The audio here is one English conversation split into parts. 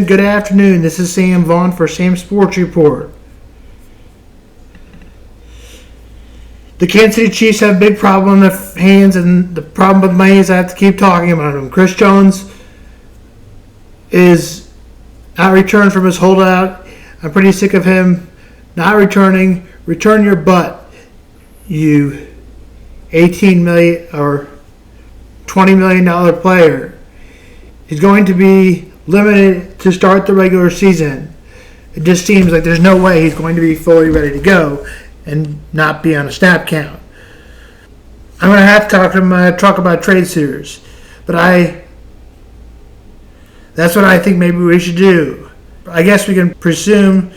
Good afternoon. This is Sam Vaughan for Sam Sports Report. The Kansas City Chiefs have a big problem in their hands, and the problem with money is I have to keep talking about them. Chris Jones is not returned from his holdout. I'm pretty sick of him not returning. Return your butt, you $18 million or $20 million player. He's going to be limited to start the regular season. It just seems like there's no way he's going to be fully ready to go and not be on a snap count. I'm going to have to talk about trade suitors, but that's what I think maybe we should do. I guess we can presume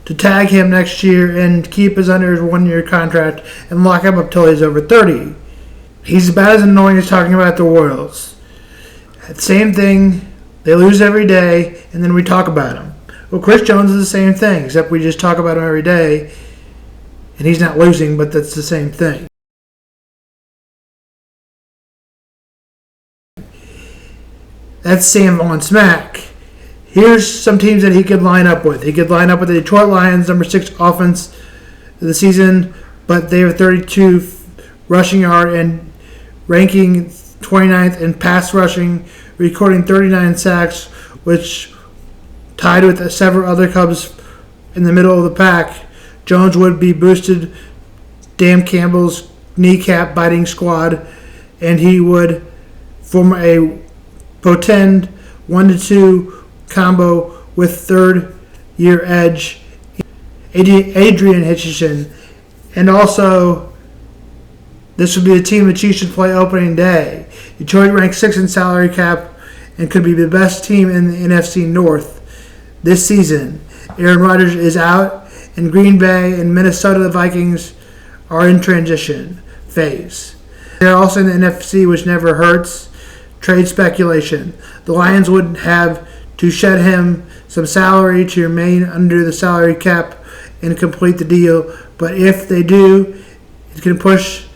to tag him next year and keep his under his 1-year contract and lock him up till he's over 30. He's about as annoying as talking about the Royals. Same thing. They lose every day, and then we talk about him. Well, Chris Jones is the same thing, except we just talk about him every day, and he's not losing, but that's the same thing. That's Sam Vaughan Smack. Here's some teams that he could line up with. He could line up with the Detroit Lions, number 6 offense of the season, but they have 32 rushing yard and ranking 29th in pass rushing, recording 39 sacks, which tied with several other Cubs in the middle of the pack. Jones would be boosted Dan Campbell's kneecap-biting squad, and he would form a potent 1-2 combo with third-year edge Adrian Hitchison. And also, this would be the team the Chiefs should play opening day. Detroit ranks 6th in salary cap and could be the best team in the NFC North this season. Aaron Rodgers is out, and Green Bay and Minnesota the Vikings are in transition phase. They're also in the NFC, which never hurts. Trade speculation. The Lions would have to shed him some salary to remain under the salary cap and complete the deal, but if they do, it can push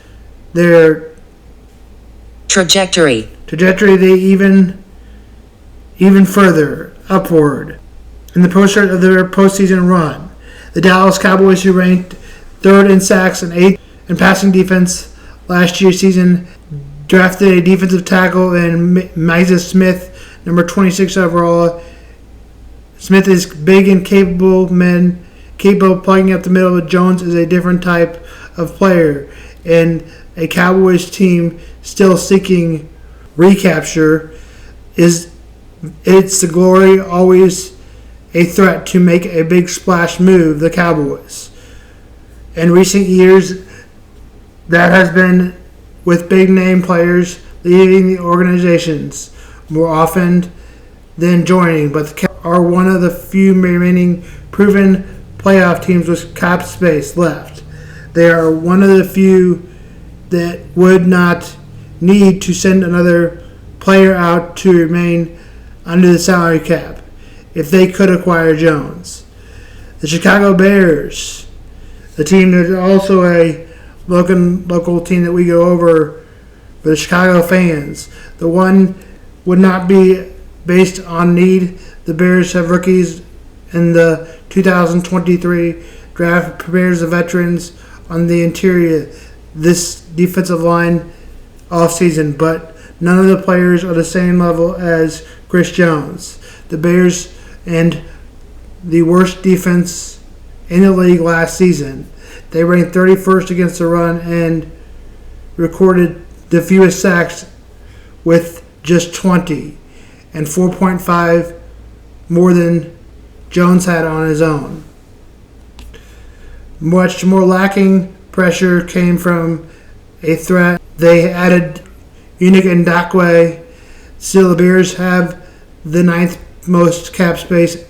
their trajectory even further upward in the poststart of their postseason run. The Dallas Cowboys, who ranked 3rd in sacks and 8th in passing defense last year's season, drafted a defensive tackle in Micah Smith, number 26 overall. Smith is big and capable of plugging up the middle, but Jones is a different type of player, and a Cowboys team still seeking recapture it's the glory, always a threat to make a big splash move, the Cowboys. In recent years, that has been with big name players leaving the organizations more often than joining, but the Cowboys are one of the few remaining proven playoff teams with cap space left. They are one of the few that would not need to send another player out to remain under the salary cap if they could acquire Jones. The Chicago Bears, the team that's also a local team that we go over for the Chicago fans. The one would not be based on need. The Bears have rookies in the 2023 draft, prepares the veterans on the interior this defensive line offseason, but none of the players are the same level as Chris Jones. The Bears and the worst defense in the league last season. They ranked 31st against the run and recorded the fewest sacks with just 20 and 4.5 more than Jones had on his own. Much more lacking pressure came from a threat. They added Unique Ndakwe. Still, the Bears have the 9th most cap space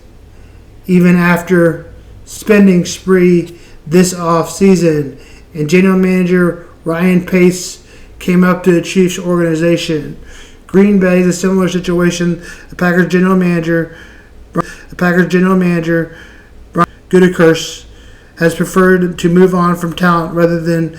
even after spending spree this offseason. And general manager Ryan Pace came up to the Chiefs organization. Green Bay is a similar situation. The Packers general manager Brian Gutekunst has preferred to move on from talent rather than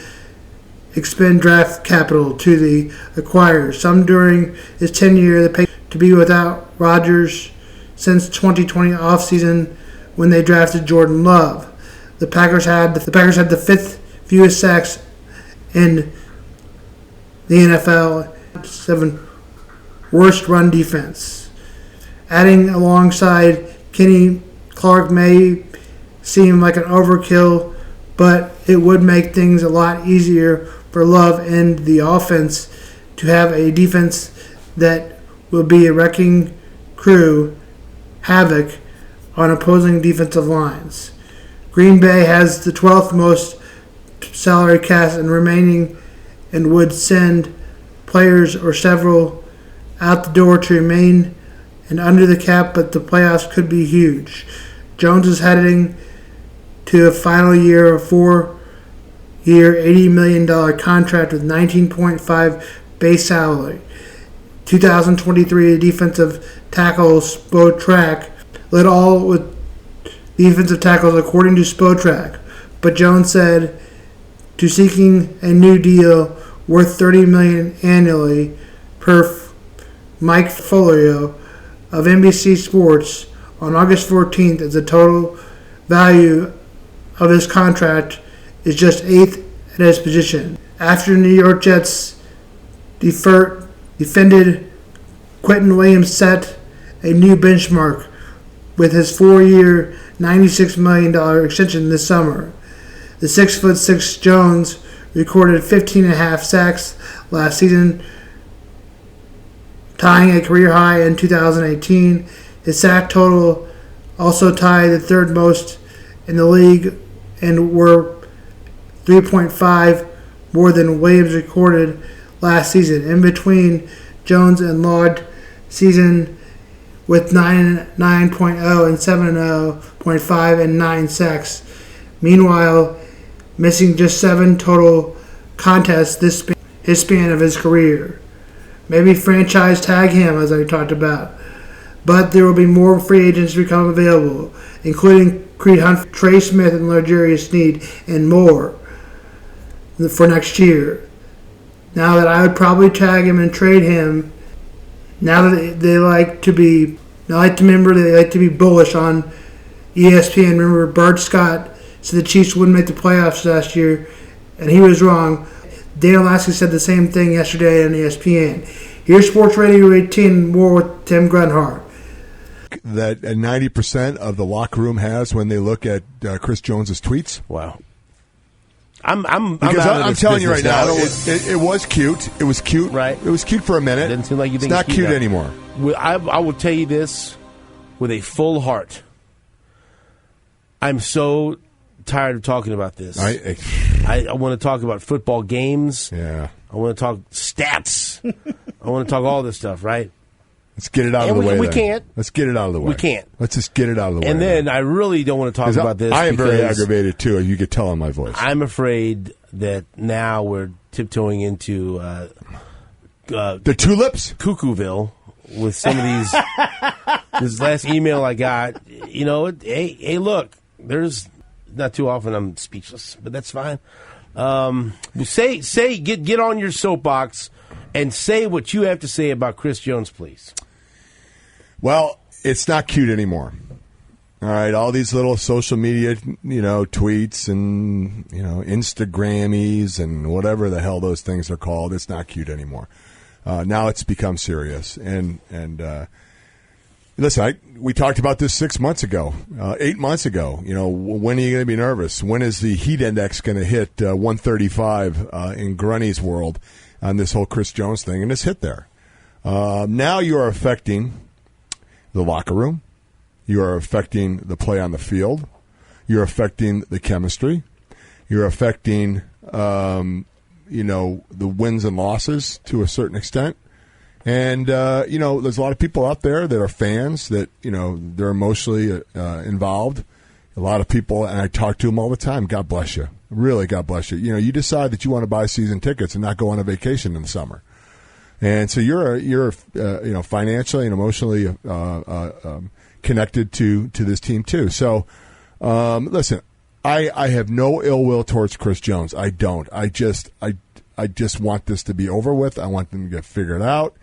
expend draft capital to the acquirers. Some during his tenure, the Patriots to be without Rodgers since 2020 offseason when they drafted Jordan Love. The Packers had the fifth fewest sacks in the NFL, 7th worst run defense. Adding alongside Kenny Clark may seem like an overkill, but it would make things a lot easier for Love and the offense to have a defense that will be a wrecking crew havoc on opposing defensive lines. Green Bay has the 12th most salary cap and remaining and would send players or several out the door to remain and under the cap, but the playoffs could be huge. Jones is heading to a final year of 4-year, $80 million contract with $19.5 base salary. 2023 defensive tackle Spotrac led all with defensive tackles according to Spotrac, but Jones said to seeking a new deal worth $30 million annually per Mike Folio of NBC Sports on August 14th as the total value of his contract is just 8th at his position. After New York Jets defended, Quentin Williams set a new benchmark with his 4-year, $96 million extension this summer. The 6'6" Jones recorded 15.5 sacks last season, tying a career high in 2018. His sack total also tied the third most in the league and were 3.5 more than Williams recorded last season. In between, Jones and Laud season with 9.0 and 7.0.5 and 9 sacks. Meanwhile, missing just 7 total contests his span of his career. Maybe franchise tag him, as I talked about. But there will be more free agents become available, including Creed Hunt, Trey Smith, and L'Jarius Sneed, and more for next year. Now that I would probably tag him and trade him. Now that they like to be bullish on ESPN. Remember, Bart Scott said the Chiefs wouldn't make the playoffs last year, and he was wrong. Dan Lasky said the same thing yesterday on ESPN. Here's Sports Radio 18, more with Tim Grunhart. That 90% of the locker room has when they look at Chris Jones's tweets. Wow. I'm telling you right now, it was cute. It was cute. Right. It was cute for a minute. Didn't seem like you think it's not cute anymore. I will tell you this with a full heart. I'm so tired of talking about this. I want to talk about football games. Yeah. I want to talk stats. I want to talk all this stuff, right? Let's get it out of the way. We can't. Let's get it out of the way. We can't. Let's just get it out of the way. And then I really don't want to talk about this. I am very aggravated, too, as you could tell on my voice. I'm afraid that now we're tiptoeing into the tulips? Cuckooville with some of these. This last email I got, hey, look, there's not too often I'm speechless, but that's fine. Get on your soapbox and say what you have to say about Chris Jones, please. Well, it's not cute anymore. All right, all these little social media, tweets and, Instagrammies and whatever the hell those things are called, it's not cute anymore. Now it's become serious. And listen, we talked about this 6 months ago, 8 months ago. When are you going to be nervous? When is the heat index going to hit 135 in Grunny's world on this whole Chris Jones thing? And it's hit there. Now you are affecting the locker room. You are affecting the play on the field. You're affecting the chemistry. You're affecting, the wins and losses to a certain extent. And, there's a lot of people out there that are fans that, they're emotionally involved. A lot of people, and I talk to them all the time, God bless you. Really, God bless you. You decide that you want to buy season tickets and not go on a vacation in the summer. And so you're financially and emotionally connected to this team too. So, listen, I have no ill will towards Chris Jones. I don't. I just want this to be over with. I want them to get figured out.